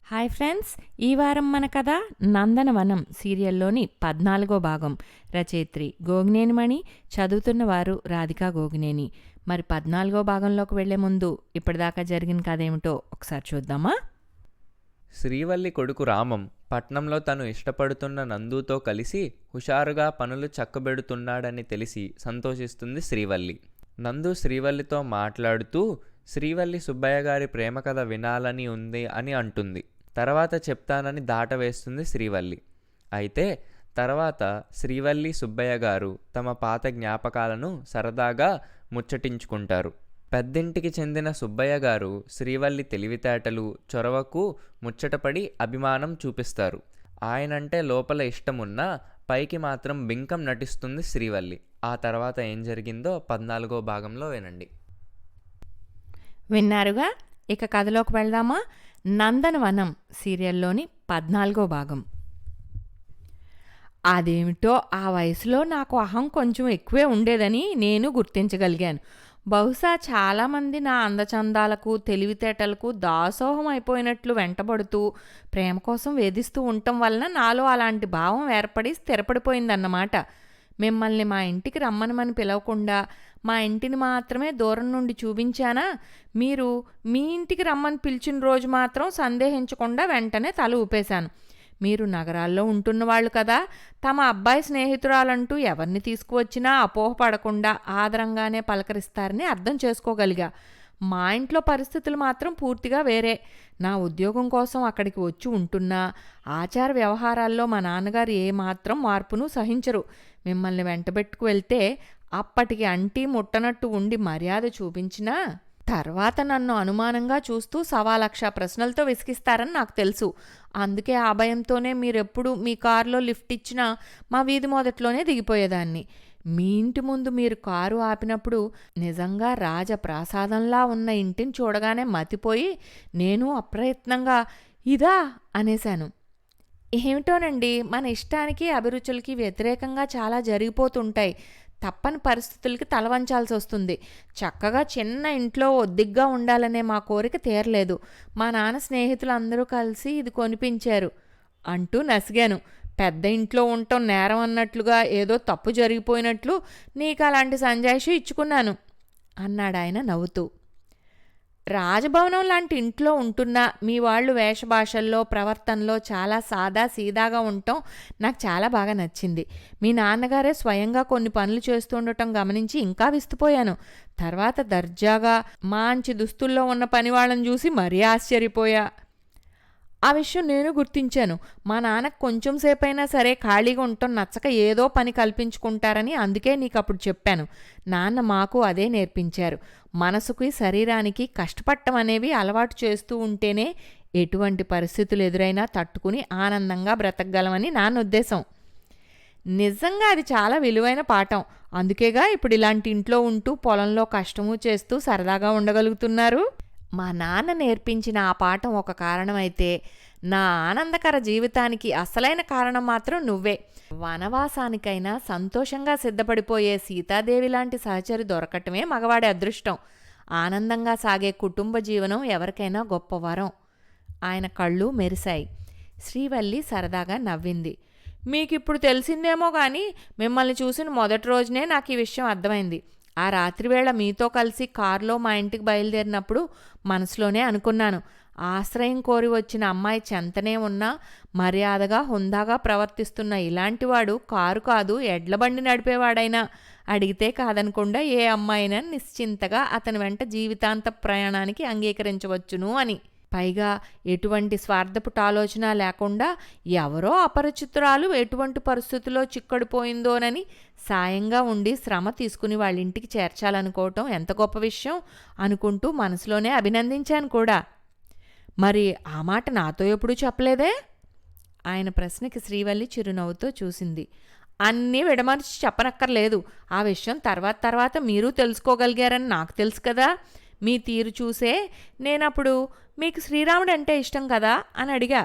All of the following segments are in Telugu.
హాయ్ ఫ్రెండ్స్, ఈ వారం మన కథ నందనవనం సీరియల్లోని 14వ భాగం. రచయిత్రి గోగినేని మణి, చదువుతున్నవారు రాధికా గోగినేని. మరి 14వ భాగంలోకి వెళ్లే ముందు ఇప్పటిదాకా జరిగిన కథ ఏమిటో ఒకసారి చూద్దామా? శ్రీవల్లి కొడుకు రామం పట్నంలో తను ఇష్టపడుతున్న నందుతో కలిసి హుషారుగా పనులు చక్కబెడుతున్నాడని తెలిసి సంతోషిస్తుంది శ్రీవల్లి. నందు శ్రీవల్లితో మాట్లాడుతూ శ్రీవల్లి సుబ్బయ్య గారి ప్రేమ కథ వినాలని ఉంది అని అంటుంది. తర్వాత చెప్తానని దాటవేస్తుంది శ్రీవల్లి. అయితే తర్వాత శ్రీవల్లి సుబ్బయ్య గారు తమ పాత జ్ఞాపకాలను సరదాగా ముచ్చటించుకుంటారు. పెద్దింటికి చెందిన సుబ్బయ్య గారు శ్రీవల్లి తెలివితేటలు, చొరవకు ముచ్చటపడి అభిమానం చూపిస్తారు. ఆయనంటే లోపల ఇష్టమున్నా పైకి మాత్రం బింకం నటిస్తుంది శ్రీవల్లి. ఆ తర్వాత ఏం జరిగిందో 14వ భాగంలో వినండి. విన్నారుగా, ఇక కథలోకి వెళ్దామా? నందనవనం సీరియల్లోని 14వ భాగం. అదేమిటో ఆ వయసులో నాకు అహం కొంచెం ఎక్కువే ఉండేదని నేను గుర్తించగలిగాను. బహుశా చాలామంది నా అందచందాలకు, తెలివితేటలకు దాసోహం అయిపోయినట్లు వెంటబడుతూ ప్రేమ కోసం వేధిస్తూ ఉండటం వలన నాలో అలాంటి భావం ఏర్పడి స్థిరపడిపోయిందన్నమాట. మిమ్మల్ని మా ఇంటికి రమ్మనమని పిలవకుండా మా ఇంటిని మాత్రమే దూరం నుండి చూపించానా? మీరు మీ ఇంటికి రమ్మని పిలిచిన రోజు మాత్రం సందేహించకుండా వెంటనే తల ఊపేశాను. మీరు నగరాల్లో ఉంటున్నవాళ్ళు కదా, తమ అబ్బాయి స్నేహితురాలంటూ ఎవరిని తీసుకువచ్చినా అపోహపడకుండా ఆదరంగానే పలకరిస్తారని అర్థం చేసుకోగలిగా. మా ఇంట్లో పరిస్థితులు మాత్రం పూర్తిగా వేరే. నా ఉద్యోగం కోసం అక్కడికి వచ్చి ఉంటున్నా ఆచార వ్యవహారాల్లో మా నాన్నగారు ఏమాత్రం మార్పును సహించరు. మిమ్మల్ని వెంటబెట్టుకు వెళ్తే అప్పటికి అంటీ ముట్టనట్టు ఉండి మర్యాద చూపించినా తర్వాత నన్ను అనుమానంగా చూస్తూ 1,00,000 ప్రశ్నలతో విసిగిస్తారని నాకు తెలుసు. అందుకే ఆ భయంతోనే మీరెప్పుడు మీ కారులో లిఫ్ట్ ఇచ్చినా మా వీధి మొదట్లోనే దిగిపోయేదాన్ని. మీ ఇంటి ముందు మీరు కారు ఆపినప్పుడు నిజంగా రాజప్రాసాదంలా ఉన్న ఇంటిని చూడగానే మతిపోయి నేను అప్రయత్నంగా ఇదా అనేశాను. ఏమిటోనండి, మన ఇష్టానికి అభిరుచులకి వ్యతిరేకంగా చాలా జరిగిపోతుంటాయి. తప్పని పరిస్థితులకి తలవంచాల్సి వస్తుంది. చక్కగా చిన్న ఇంట్లో ఒద్దిగ్గా ఉండాలనే మా కోరిక తీరలేదు. మా నాన్న స్నేహితులు అందరూ కలిసి ఇది కొనిపించారు అంటూ నసిగాను. పెద్ద ఇంట్లో ఉండటం నేరం అన్నట్లుగా, ఏదో తప్పు జరిగిపోయినట్లు నీకు అలాంటి సంజాయిషి ఇచ్చుకున్నాను అన్నాడాయన నవ్వుతూ. రాజభవనం లాంటి ఇంట్లో ఉంటున్న మీ వాళ్ళు వేషభాషల్లో, ప్రవర్తనలో చాలా సాదా సీదాగా ఉండటం నాకు చాలా బాగా నచ్చింది. మీ నాన్నగారే స్వయంగా కొన్ని పనులు చేస్తుండటం గమనించి ఇంకా విస్తుపోయాను. తర్వాత దర్జాగా మంచి దుస్తుల్లో ఉన్న పనివాళ్ళని చూసి మరీ ఆశ్చర్యపోయా. ఆ విషయం నేను గుర్తించాను. మా నాన్నకు కొంచెం సేపైనా సరే ఖాళీగా ఉండటం నచ్చక ఏదో పని కల్పించుకుంటారని అందుకే నీకు అప్పుడు చెప్పాను. నాన్న మాకు అదే నేర్పించారు. మనసుకి, శరీరానికి కష్టపడటం అనేవి అలవాటు చేస్తూ ఉంటేనే ఎటువంటి పరిస్థితులు ఎదురైనా తట్టుకుని ఆనందంగా బ్రతకగలమని నాన్న ఉద్దేశం. నిజంగా అది చాలా విలువైన పాఠం. అందుకేగా ఇప్పుడు ఇలాంటి ఇంట్లో ఉంటూ పొలంలో కష్టము చేస్తూ సరదాగా ఉండగలుగుతున్నారు. మా నాన్న నేర్పించిన ఆ పాఠం ఒక కారణమైతే నా ఆనందకర జీవితానికి అసలైన కారణం మాత్రం నువ్వే. వనవాసానికైనా సంతోషంగా సిద్ధపడిపోయే సీతాదేవి లాంటి సహచరి దొరకటమే మగవాడి అదృష్టం. ఆనందంగా సాగే కుటుంబ జీవనం ఎవరికైనా గొప్ప వరం. ఆయన కళ్ళు మెరిశాయి. శ్రీవల్లి సరదాగా నవ్వింది. మీకిప్పుడు తెలిసిందేమో కానీ మిమ్మల్ని చూసిన మొదటి రోజునే నాకు ఈ విషయం అర్థమైంది. ఆ రాత్రివేళ మీతో కలిసి కారులో మా ఇంటికి బయలుదేరినప్పుడు మనసులోనే అనుకున్నాను, ఆశ్రయం కోరి వచ్చిన అమ్మాయి చెంతనే ఉన్నా మర్యాదగా, హుందాగా ప్రవర్తిస్తున్న ఇలాంటివాడు కారు కాదు ఎడ్లబండి నడిపేవాడైనా అడిగితే కాదనకుండా ఏ అమ్మాయినా నిశ్చింతగా అతని వెంట జీవితాంత ప్రయాణానికి అంగీకరించవచ్చును అని. పైగా ఎటువంటి స్వార్థపుట ఆలోచన లేకుండా ఎవరో అపరిచితురాలు ఎటువంటి పరిస్థితుల్లో చిక్కడిపోయిందోనని సాయంగా ఉండి శ్రమ తీసుకుని వాళ్ళ ఇంటికి చేర్చాలనుకోవటం ఎంత గొప్ప విషయం అనుకుంటూ మనసులోనే అభినందించాను కూడా. మరి ఆ మాట నాతో ఎప్పుడూ చెప్పలేదే? ఆయన ప్రశ్నకి శ్రీవల్లి చిరునవ్వుతో చూసింది. అన్నీ విడమర్చి చెప్పనక్కర్లేదు. ఆ విషయం తర్వాత మీరు తెలుసుకోగలిగారని నాకు తెలుసు కదా. మీ తీరు చూసే నేనప్పుడు మీకు శ్రీరాముడు అంటే ఇష్టం కదా అని అడిగా.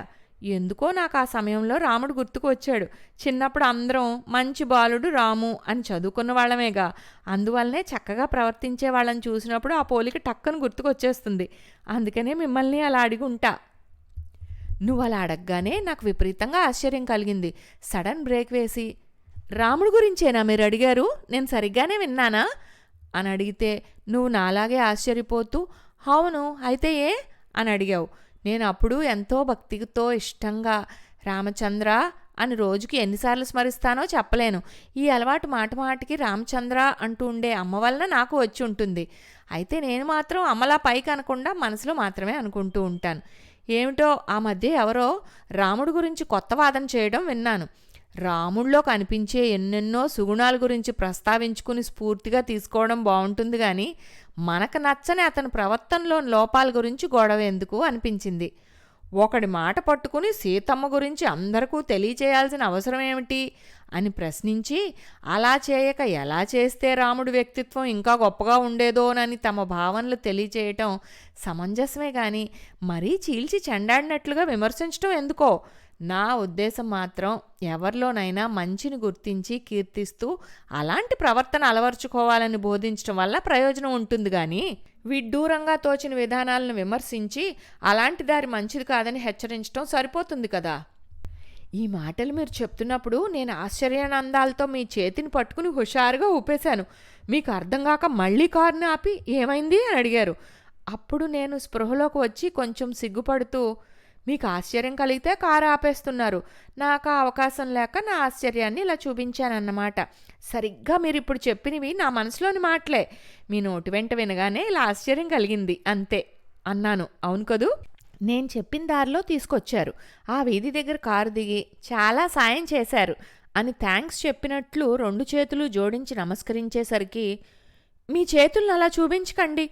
ఎందుకో నాకు ఆ సమయంలో రాముడు గుర్తుకు వచ్చాడు. చిన్నప్పుడు అందరం మంచి బాలుడు రాము అని చదువుకున్న వాళ్ళమేగా, అందువల్లనే చక్కగా ప్రవర్తించే వాళ్ళని చూసినప్పుడు ఆ పోలిక టక్కను గుర్తుకు వచ్చేస్తుంది. అందుకనే మిమ్మల్ని అలా అడిగి ఉంటా. నువ్వు అలా అడగగానే నాకు విపరీతంగా ఆశ్చర్యం కలిగింది. సడన్ బ్రేక్ వేసి, రాముడు గురించేనా మీరు అడిగారు? నేను సరిగ్గానే విన్నానా అని అడిగితే, నువ్వు నాలాగే ఆశ్చర్యపోతూ అవును అయితే ఏ అని అడిగావు. నేను అప్పుడు ఎంతో భక్తితో ఇష్టంగా రామచంద్ర అని రోజుకి ఎన్నిసార్లు స్మరిస్తానో చెప్పలేను. ఈ అలవాటు మాటికి రామచంద్ర అంటూ ఉండే అమ్మ వలన నాకు వచ్చి ఉంటుంది. అయితే నేను మాత్రం అమ్మలా పైకి అనకుండా మనసులో మాత్రమే అనుకుంటూ ఉంటాను. ఏమిటో ఆ మధ్య ఎవరో రాముడు గురించి కొత్త వాదన చేయడం విన్నాను. రాముడిలో కనిపించే ఎన్నెన్నో సుగుణాల గురించి ప్రస్తావించుకుని స్ఫూర్తిగా తీసుకోవడం బాగుంటుంది కానీ మనకు నచ్చని అతని ప్రవర్తనలోని లోపాల గురించి గొడవ ఎందుకు అనిపించింది. ఒకడి మాట పట్టుకుని సీతమ్మ గురించి అందరికీ తెలియచేయాల్సిన అవసరం ఏమిటి అని ప్రశ్నించి, అలా చేయక ఎలా చేస్తే రాముడి వ్యక్తిత్వం ఇంకా గొప్పగా ఉండేదోనని తమ భావనలు తెలియచేయటం సమంజసమే కానీ మరీ చీల్చి చెండాడినట్లుగా విమర్శించడం ఎందుకో. నా ఉద్దేశం మాత్రం ఎవరిలోనైనా మంచిని గుర్తించి కీర్తిస్తూ అలాంటి ప్రవర్తన అలవర్చుకోవాలని బోధించడం వల్ల ప్రయోజనం ఉంటుంది కానీ విడ్డూరంగా తోచిన విధానాలను విమర్శించి అలాంటి దారి మంచిది కాదని హెచ్చరించడం సరిపోతుంది కదా. ఈ మాటలు మీరు చెప్తున్నప్పుడు నేను ఆశ్చర్యానందాలతో మీ చేతిని పట్టుకుని హుషారుగా ఊపేశాను. మీకు అర్థం కాక మళ్ళీ కారుని ఆపి ఏమైంది అని అడిగారు. అప్పుడు నేను స్పృహలోకి వచ్చి కొంచెం సిగ్గుపడుతూ, మీకు ఆశ్చర్యం కలిగితే కారు ఆపేస్తున్నారు, నాకు ఆ అవకాశం లేక నా ఆశ్చర్యాన్ని ఇలా చూపించానన్నమాట. సరిగ్గా మీరు ఇప్పుడు చెప్పినవి నా మనసులోని మాటలే. మీ నోటి వెంట వినగానే ఇలా ఆశ్చర్యం కలిగింది అంతే అన్నాను. అవును కదూ? నేను చెప్పిన దారిలో తీసుకొచ్చారు, ఆ వీధి దగ్గర కారు దిగి చాలా సాయం చేశారు అని థ్యాంక్స్ చెప్పినట్లు 2 చేతులు జోడించి నమస్కరించేసరికి, మీ చేతులను అలా చూపించకండి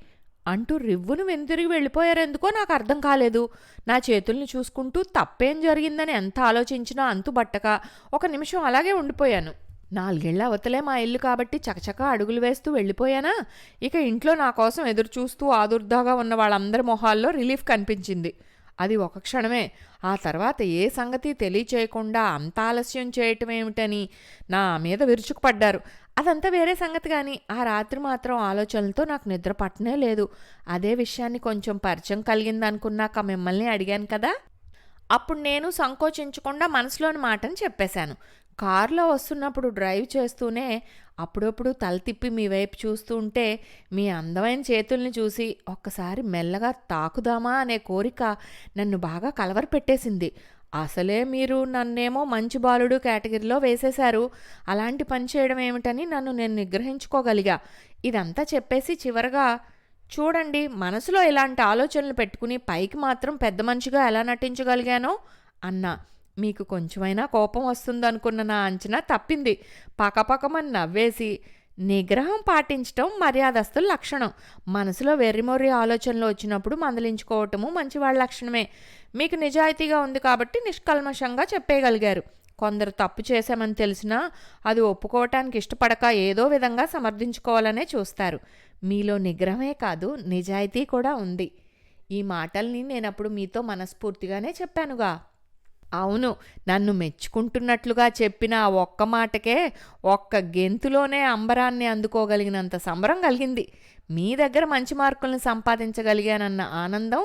అంటూ రివ్వును వెనుతిరిగి వెళ్ళిపోయారెందుకో నాకు అర్థం కాలేదు. నా చేతుల్ని చూసుకుంటూ తప్పేం జరిగిందని ఎంత ఆలోచించినా అంతుబట్టక 1 నిమిషం అలాగే ఉండిపోయాను. 4 ఏళ్ల అవతలే మా ఇల్లు కాబట్టి చకచకా అడుగులు వేస్తూ వెళ్ళిపోయానా. ఇక ఇంట్లో నా కోసం ఎదురు చూస్తూ ఆదుర్దాగా ఉన్న వాళ్ళందరి మొహాల్లో రిలీఫ్ కనిపించింది. అది 1 క్షణమే. ఆ తర్వాత ఏ సంగతి తెలియచేయకుండా అంత ఆలస్యం చేయటం ఏమిటని నా మీద విరుచుకుపడ్డారు. అదంతా వేరే సంగతి కానీ ఆ రాత్రి మాత్రం ఆలోచనలతో నాకు నిద్ర పట్టనే లేదు. అదే విషయాన్ని కొంచెం పరిచయం కలిగిందనుకున్నాక మిమ్మల్ని అడిగాను కదా, అప్పుడు నేను సంకోచించకుండా మనసులోని మాటని చెప్పేశాను. కారులో వస్తున్నప్పుడు డ్రైవ్ చేస్తూనే అప్పుడప్పుడు తల తిప్పి మీ వైపు చూస్తూ ఉంటే మీ అందమైన చేతుల్ని చూసి ఒక్కసారి మెల్లగా తాకుదామా అనే కోరిక నన్ను బాగా కలవరపెట్టేసింది. అసలే మీరు నన్నేమో మంచి బాలుడు కేటగిరీలో వేసేశారు, అలాంటి పని చేయడం ఏమిటని నన్ను నేను నిగ్రహించుకోగలిగా. ఇదంతా చెప్పేసి చివరగా, చూడండి మనసులో ఇలాంటి ఆలోచనలు పెట్టుకుని పైకి మాత్రం పెద్ద మనిషిగా ఎలా నటించగలిగానో అన్నా. మీకు కొంచెమైనా కోపం వస్తుందనుకున్న నా అంచనా తప్పింది. పకపకమని నవ్వేసి, నిగ్రహం పాటించటం మర్యాదస్తుల లక్షణం. మనసులో వెర్రిమొర్రి ఆలోచనలు వచ్చినప్పుడు మందలించుకోవటము మంచివాళ్ళ లక్షణమే. మీకు నిజాయితీగా ఉంది కాబట్టి నిష్కల్మషంగా చెప్పేయగలిగారు. కొందరు తప్పు చేశామని తెలిసినా అది ఒప్పుకోవటానికి ఇష్టపడక ఏదో విధంగా సమర్థించుకోవాలనే చూస్తారు. మీలో నిగ్రహమే కాదు నిజాయితీ కూడా ఉంది. ఈ మాటల్ని నేనప్పుడు మీతో మనస్ఫూర్తిగానే చెప్పానుగా. అవును, నన్ను మెచ్చుకుంటున్నట్లుగా చెప్పిన ఆ ఒక్క మాటకే 1 గెంతులోనే అంబరాన్ని అందుకోగలిగినంత సంబరం కలిగింది. మీ దగ్గర మంచి మార్కుల్ని సంపాదించగలిగానన్న ఆనందం,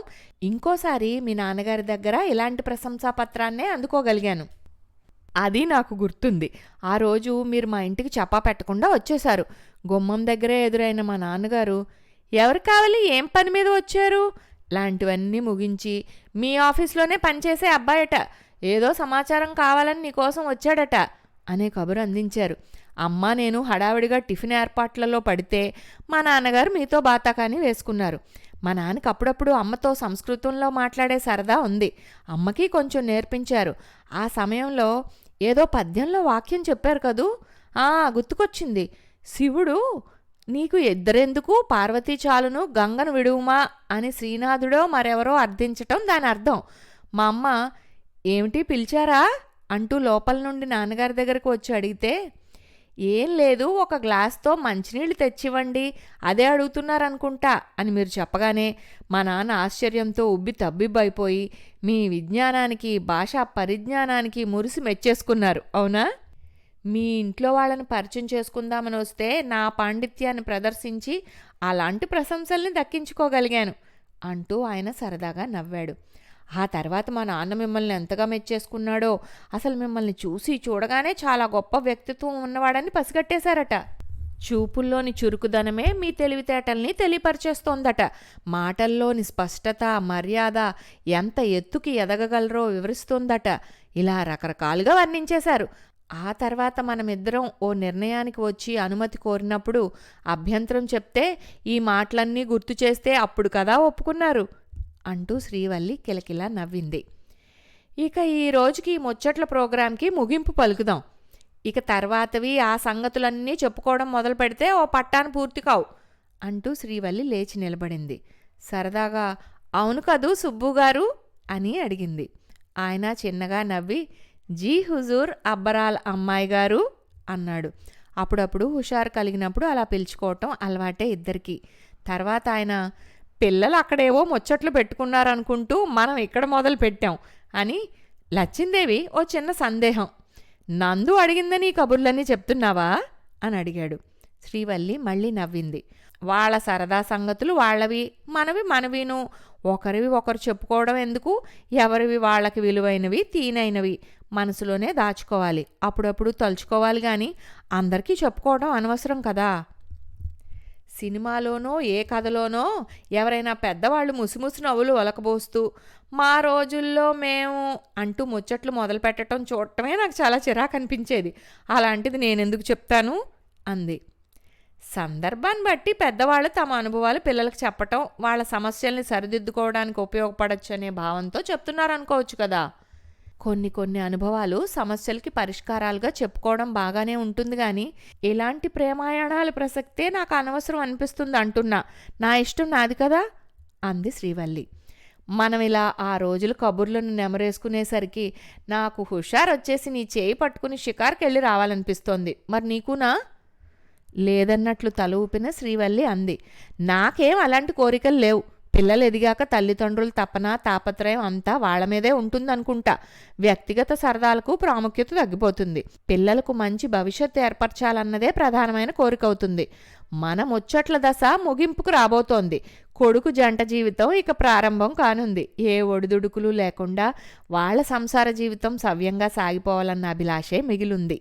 ఇంకోసారి మీ నాన్నగారి దగ్గర ఇలాంటి ప్రశంసాపత్రాన్నే అందుకోగలిగాను. అది నాకు గుర్తుంది. ఆ రోజు మీరు మా ఇంటికి చెప్పా పెట్టకుండా వచ్చేశారు. గుమ్మం దగ్గరే ఎదురైన మా నాన్నగారు, ఎవరు కావాలి, ఏం పని మీద వచ్చారు లాంటివన్నీ ముగించి, మీ ఆఫీస్లోనే పనిచేసే అబ్బాయట, ఏదో సమాచారం కావాలని నీకోసం వచ్చాడట అనే కబురు అందించారు. అమ్మ నేను హడావిడిగా టిఫిన్ ఏర్పాట్లలో పడితే మా నాన్నగారు మీతో బాతాకాని వేసుకున్నారు. మా నాన్నకి అప్పుడప్పుడు అమ్మతో సంస్కృతంలో మాట్లాడే సరదా ఉంది. అమ్మకి కొంచెం నేర్పించారు. ఆ సమయంలో ఏదో పద్యంలో వాక్యం చెప్పారు కదూ, గుర్తుకొచ్చింది. శివుడు నీకు ఇద్దరెందుకు, పార్వతీ చాలును, గంగను విడువుమా అని శ్రీనాథుడో మరెవరో అర్థించటం దాని అర్థం. మా అమ్మ, ఏమిటి పిలిచారా అంటూ లోపల నుండి నాన్నగారి దగ్గరకు వచ్చి అడిగితే, ఏం లేదు, 1 గ్లాస్తో మంచినీళ్ళు తెచ్చివ్వండి, అదే అడుగుతున్నారనుకుంటా అని మీరు చెప్పగానే మా నాన్న ఆశ్చర్యంతో ఉబ్బి తబ్బిబ్బైపోయి మీ విజ్ఞానానికి భాషా పరిజ్ఞానానికి మురిసి మెచ్చేసుకున్నారు. అవునా? మీ ఇంట్లో వాళ్ళని పరిచయం చేసుకుందామని వస్తే నా పాండిత్యాన్ని ప్రదర్శించి అలాంటి ప్రశంసల్ని దక్కించుకోగలిగాను అంటూ ఆయన సరదాగా నవ్వాడు. ఆ తర్వాత మా నాన్న మిమ్మల్ని ఎంతగా మెచ్చేసుకున్నాడో, అసలు మిమ్మల్ని చూసి చూడగానే చాలా గొప్ప వ్యక్తిత్వం ఉన్నవాడని పసిగట్టేశారట. చూపుల్లోని చురుకుదనమే మీ తెలివితేటల్ని తెలియపరిచేస్తోందట. మాటల్లోని స్పష్టత, మర్యాద ఎంత ఎత్తుకి ఎదగగలరో వివరిస్తోందట. ఇలా రకరకాలుగా వర్ణించేశారు. ఆ తర్వాత మనమిద్దరం ఓ నిర్ణయానికి వచ్చి అనుమతి కోరినప్పుడు అభ్యంతరం చెప్తే ఈ మాటలన్నీ గుర్తు చేస్తే అప్పుడు కదా ఒప్పుకున్నారు అంటూ శ్రీవల్లి కిలకిలా నవ్వింది. ఇక ఈ రోజుకి ముచ్చట్ల ప్రోగ్రాంకి ముగింపు పలుకుదాం. ఇక తర్వాతవి ఆ సంగతులన్నీ చెప్పుకోవడం మొదలు పెడితే ఓ పట్టాను పూర్తి కావు అంటూ శ్రీవల్లి లేచి నిలబడింది. సరదాగా అవును కదూ సుబ్బుగారు అని అడిగింది. ఆయన చిన్నగా నవ్వి జీ హుజూర్ అబ్బరాల్ అమ్మాయి గారు అన్నాడు. అప్పుడప్పుడు హుషారు కలిగినప్పుడు అలా పిలుచుకోవటం అలవాటే ఇద్దరికి. తర్వాత ఆయన పిల్లలు అక్కడేవో ముచ్చట్లు పెట్టుకున్నారనుకుంటూ మనం ఇక్కడ మొదలు పెట్టాం అని లచ్చిందేవి ఓ చిన్న సందేహం. నందు అడిగిందని ఈ కబుర్లన్నీ చెప్తున్నావా అని అడిగాడు. శ్రీవల్లి మళ్ళీ నవ్వింది. వాళ్ళ సరదా సంగతులు వాళ్ళవి, మనవి మనవిను. ఒకరివి ఒకరు చెప్పుకోవడం ఎందుకు? ఎవరివి వాళ్ళకి విలువైనవి, తీనైనవి మనసులోనే దాచుకోవాలి. అప్పుడప్పుడు తలుచుకోవాలి కానీ అందరికీ చెప్పుకోవడం అనవసరం కదా. సినిమాలోనో ఏ కథలోనో ఎవరైనా పెద్దవాళ్ళు ముసిముసి నవ్వులు ఒలకబోస్తూ మా రోజుల్లో మేము అంటూ ముచ్చట్లు మొదలు పెట్టడం చూడటమే నాకు చాలా చిరాకు అనిపించేది. అలాంటిది నేనెందుకు చెప్తాను అంది. సందర్భాన్ని బట్టి పెద్దవాళ్ళు తమ అనుభవాలు పిల్లలకు చెప్పటం వాళ్ళ సమస్యల్ని సరిదిద్దుకోవడానికి ఉపయోగపడచ్చు అనే భావంతో చెప్తున్నారనుకోవచ్చు కదా. కొన్ని అనుభవాలు సమస్యలకి పరిష్కారాలుగా చెప్పుకోవడం బాగానే ఉంటుంది కానీ ఇలాంటి ప్రేమాయణాల ప్రసక్తే నాకు అనవసరం అనిపిస్తుంది అంటున్నా. నా ఇష్టం నాది కదా అంది శ్రీవల్లి. మనం ఇలా ఆ రోజులు కబుర్లను నెమరేసుకునేసరికి నాకు హుషారొచ్చేసి నీ చేయి పట్టుకుని షికార్కెళ్ళి రావాలనిపిస్తోంది. మరి నీకునా? లేదన్నట్లు తల ఊపిన శ్రీవల్లి అంది. నాకేం అలాంటి కోరికలు లేవు. పిల్లలు ఎదిగాక తల్లిదండ్రుల తపన తాపత్రయం అంతా వాళ్ల మీదే ఉంటుందనుకుంటా. వ్యక్తిగత సరదాలకు ప్రాముఖ్యత తగ్గిపోతుంది. పిల్లలకు మంచి భవిష్యత్తు ఏర్పరచాలన్నదే ప్రధానమైన కోరిక అవుతుంది. మన ముచ్చట్ల దశ ముగింపుకు రాబోతోంది. కొడుకు జంట జీవితం ఇక ప్రారంభం కానుంది. ఏ ఒడిదుడుకులు లేకుండా వాళ్ల సంసార జీవితం సవ్యంగా సాగిపోవాలన్న అభిలాషే మిగిలుంది.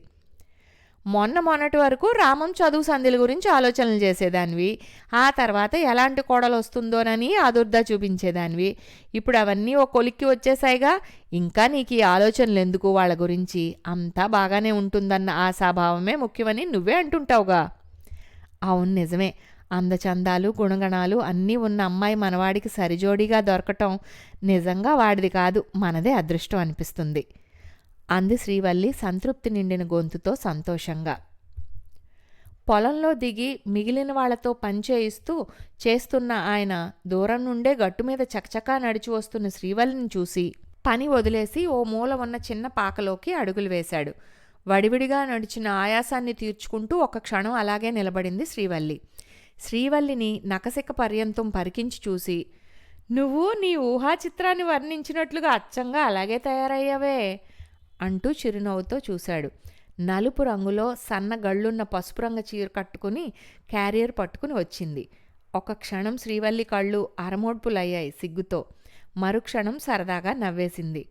మొన్నటి వరకు రామం చదువు సంధ్యల గురించి ఆలోచనలు చేసేదానివి. ఆ తర్వాత ఎలాంటి కోడలు వస్తుందోనని ఆదుర్దా చూపించేదానివి. ఇప్పుడు అవన్నీ ఓ కొలిక్కి వచ్చేసాయిగా. ఇంకా నీకు ఈ ఆలోచనలు ఎందుకు? వాళ్ళ గురించి అంతా బాగానే ఉంటుందన్న ఆశాభావమే ముఖ్యమని నువ్వే అంటుంటావుగా. అవును, నిజమే. అందచందాలు గుణగణాలు అన్నీ ఉన్న అమ్మాయి మనవాడికి సరిజోడిగా దొరకటం నిజంగా వాడిది కాదు, మనదే అదృష్టం అనిపిస్తుంది అంది శ్రీవల్లి సంతృప్తి నిండిన గొంతుతో సంతోషంగా. పొలంలో దిగి మిగిలిన వాళ్లతో పనిచేయిస్తూ చేస్తున్న ఆయన దూరం నుండే గట్టుమీద చకచకా నడిచి వస్తున్న శ్రీవల్లిని చూసి పని వదిలేసి ఓ మూల ఉన్న చిన్న పాకలోకి అడుగులు వేశాడు. వడివిడిగా నడిచిన ఆయాసాన్ని తీర్చుకుంటూ ఒక క్షణం అలాగే నిలబడింది శ్రీవల్లి. శ్రీవల్లిని నకసిక పర్యంతం పరికించి చూసి, నువ్వు నీ ఊహా చిత్రాన్ని వర్ణించినట్లుగా అచ్చంగా అలాగే తయారయ్యావే అంటూ చిరునవ్వుతో చూశాడు. నలుపు రంగులో సన్న గళ్ళున్న పసుపు రంగు చీర కట్టుకుని క్యారియర్ పట్టుకుని వచ్చింది. ఒక క్షణం శ్రీవల్లి కళ్ళు అరమోడ్పులయ్యాయి సిగ్గుతో. మరుక్షణం సరదాగా నవ్వేసింది.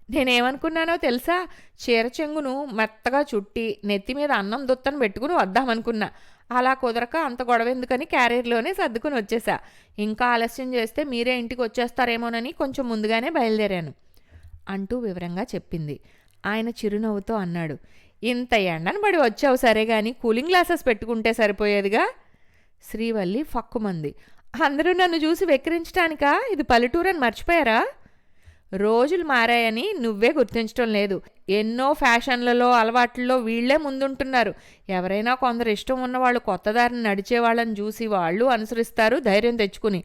నేనేమనుకున్నానో తెలుసా? చీర చెంగును మెత్తగా చుట్టి నెత్తిమీద అన్నం దుత్తను పెట్టుకుని వద్దామనుకున్నా. అలా కుదరక అంత గొడవెందుకని క్యారియర్లోనే సర్దుకుని వచ్చేసా. ఇంకా ఆలస్యం చేస్తే మీరే ఇంటికి వచ్చేస్తారేమోనని కొంచెం ముందుగానే బయలుదేరాను అంటూ వివరంగా చెప్పింది. ఆయన చిరునవ్వుతో అన్నాడు, ఇంత ఎండను పడి వచ్చావు సరే గాని కూలింగ్ గ్లాసెస్ పెట్టుకుంటే సరిపోయేదిగా. శ్రీవల్లి ఫక్కుమంది. అందరూ నన్ను చూసి వెక్కిరించడానికా? ఇది పల్లెటూరని మర్చిపోయారా? రోజులు మారాయని నువ్వే గుర్తించడం లేదు. ఎన్నో ఫ్యాషన్లలో అలవాట్లలో వీళ్లే ముందుంటున్నారు. ఎవరైనా కొందరు ఇష్టం ఉన్నవాళ్ళు కొత్త దారిని నడిచేవాళ్ళని చూసి వాళ్ళు అనుసరిస్తారు ధైర్యం తెచ్చుకుని.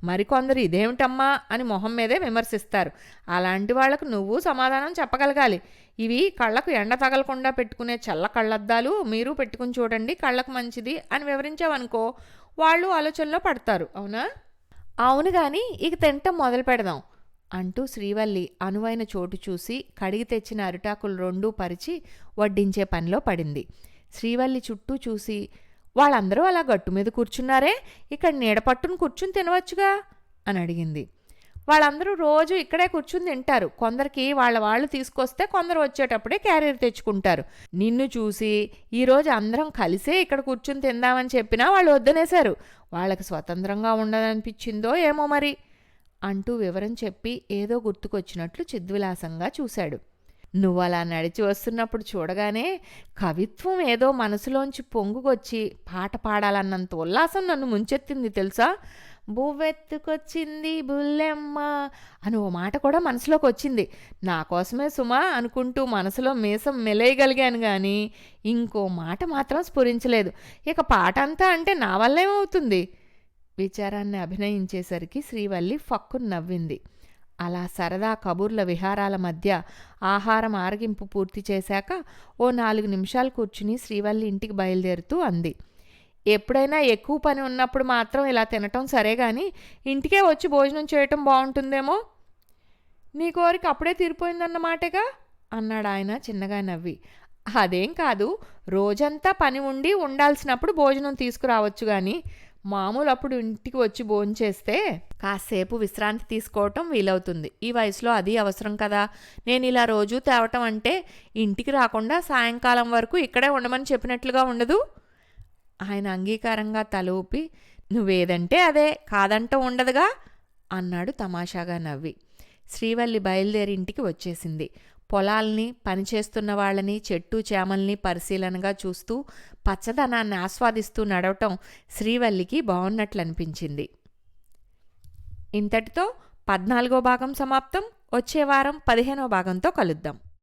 మరికొందరు ఇదేమిటమ్మా అని మొహం మీదే విమర్శిస్తారు. అలాంటి వాళ్లకు నువ్వు సమాధానం చెప్పగలగాలి. ఇవి కళ్ళకు ఎండ తగలకుండా పెట్టుకునే చల్ల కళ్ళద్దాలు, మీరు పెట్టుకుని చూడండి కళ్ళకు మంచిది అని వివరించావనుకో వాళ్ళు ఆలోచనలో పడతారు. అవునా? అవును గాని ఇక తింటం మొదలు పెడదాం అంటూ శ్రీవల్లి అనువైన చోటు చూసి కడిగి తెచ్చిన అరిటాకులు రెండూ పరిచి వడ్డించే పనిలో పడింది. శ్రీవల్లి చుట్టూ చూసి, వాళ్ళందరూ అలా గట్టు మీద కూర్చున్నారే, ఇక్కడ నీడ పట్టును కూర్చుని తినవచ్చుగా అని అడిగింది. వాళ్ళందరూ రోజు ఇక్కడే కూర్చుని తింటారు. కొందరికి వాళ్ళు తీసుకొస్తే కొందరు వచ్చేటప్పుడే క్యారియర్ తెచ్చుకుంటారు. నిన్ను చూసి ఈరోజు అందరం కలిసే ఇక్కడ కూర్చుని తిందామని చెప్పినా వాళ్ళు వద్దనేశారు. వాళ్ళకి స్వతంత్రంగా ఉండదనిపించిందో ఏమో మరి అంటూ వివరం చెప్పి ఏదో గుర్తుకొచ్చినట్లు చిద్విలాసంగా చూశాడు. నువ్వలా నడిచి వస్తున్నప్పుడు చూడగానే కవిత్వం ఏదో మనసులోంచి పొంగుకొచ్చి పాట పాడాలన్నంత ఉల్లాసం నన్ను ముంచెత్తింది తెలుసా. బువ్వెత్తుకొచ్చింది బుల్లెమ్మ అని ఓ మాట కూడా మనసులోకి వచ్చింది. నా కోసమే సుమా అనుకుంటూ మనసులో మీసం మెలేయగలిగాను కానీ ఇంకో మాట మాత్రం స్ఫురించలేదు. ఇక పాట అంతా అంటే నా వల్లేమవుతుంది. విచారాన్ని అభినయించేసరికి శ్రీవల్లి ఫక్కున నవ్వింది. అలా సరదా కబుర్ల విహారాల మధ్య ఆహారం ఆరగింపు పూర్తి చేశాక ఓ 4 నిమిషాలు కూర్చుని శ్రీవల్లి ఇంటికి బయలుదేరుతూ అంది. ఎప్పుడైనా ఎక్కువ పని ఉన్నప్పుడు మాత్రం ఇలా తినటం సరే గాని ఇంటికే వచ్చి భోజనం చేయటం బాగుంటుందేమో. నీ కోరిక అప్పుడే తీరిపోయిందన్నమాటేగా అన్నాడు ఆయన చిన్నగా నవ్వి. అదేం కాదు, రోజంతా పని ఉండి ఉండాల్సినప్పుడు భోజనం తీసుకురావచ్చు గాని మామూలు అప్పుడు ఇంటికి వచ్చి భోంచేస్తే కాసేపు విశ్రాంతి తీసుకోవటం వీలవుతుంది. ఈ వయసులో అది అవసరం కదా. నేను ఇలా రోజూ తేవటం అంటే ఇంటికి రాకుండా సాయంకాలం వరకు ఇక్కడే ఉండమని చెప్పినట్లుగా ఉండదు. ఆయన అంగీకారంగా తల ఊపి నువ్వేదంటే అదే, కాదంటూ ఉండదుగా అన్నాడు తమాషాగా నవ్వి. శ్రీవల్లి బయలుదేరి ఇంటికి వచ్చేసింది. పొలాల్ని, పనిచేస్తున్న వాళ్ళని, చెట్టు చేమల్ని పరిశీలనగా చూస్తూ పచ్చదనాన్ని ఆస్వాదిస్తూ నడవటం శ్రీవల్లికి బాగున్నట్లనిపించింది. ఇంతటితో 14వ భాగం సమాప్తం. వచ్చే వారం 15వ భాగంతో కలుద్దాం.